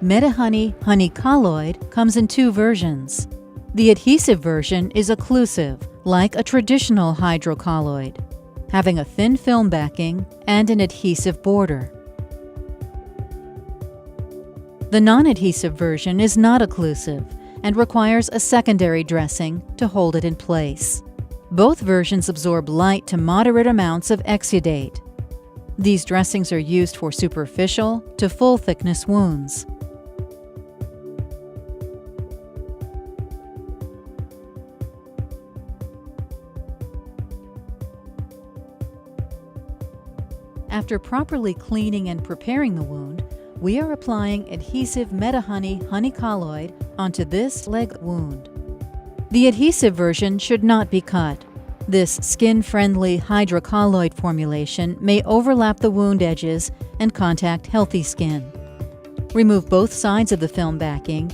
Medihoney Honeycolloid comes in two versions. The adhesive version is occlusive, like a traditional hydrocolloid, having a thin film backing and an adhesive border. The non-adhesive version is not occlusive and requires a secondary dressing to hold it in place. Both versions absorb light to moderate amounts of exudate. These dressings are used for superficial to full-thickness wounds. After properly cleaning and preparing the wound, we are applying adhesive Medihoney Honeycolloid onto this leg wound. The adhesive version should not be cut. This skin-friendly hydrocolloid formulation may overlap the wound edges and contact healthy skin. Remove both sides of the film backing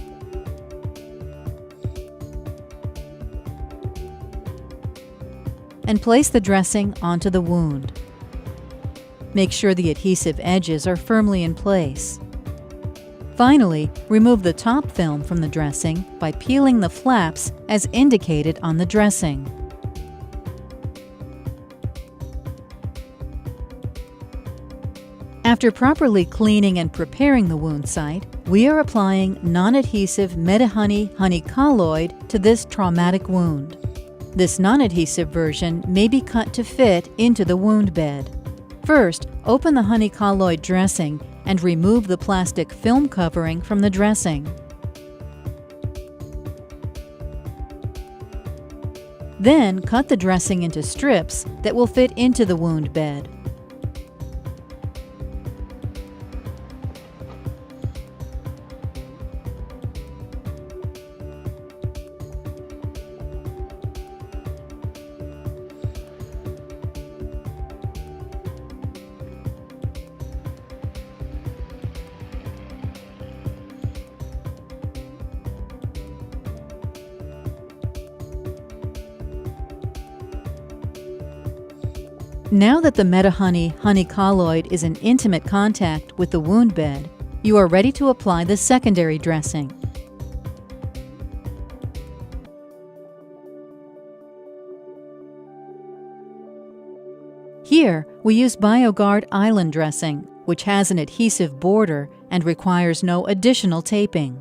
and place the dressing onto the wound. Make sure the adhesive edges are firmly in place. Finally, remove the top film from the dressing by peeling the flaps as indicated on the dressing. After properly cleaning and preparing the wound site, we are applying non-adhesive Medihoney Honeycolloid to this traumatic wound. This non-adhesive version may be cut to fit into the wound bed. First, open the honeycolloid dressing and remove the plastic film covering from the dressing. Then, cut the dressing into strips that will fit into the wound bed. Now that the Medihoney Honeycolloid is in intimate contact with the wound bed, you are ready to apply the secondary dressing. Here, we use BioGuard Island dressing, which has an adhesive border and requires no additional taping.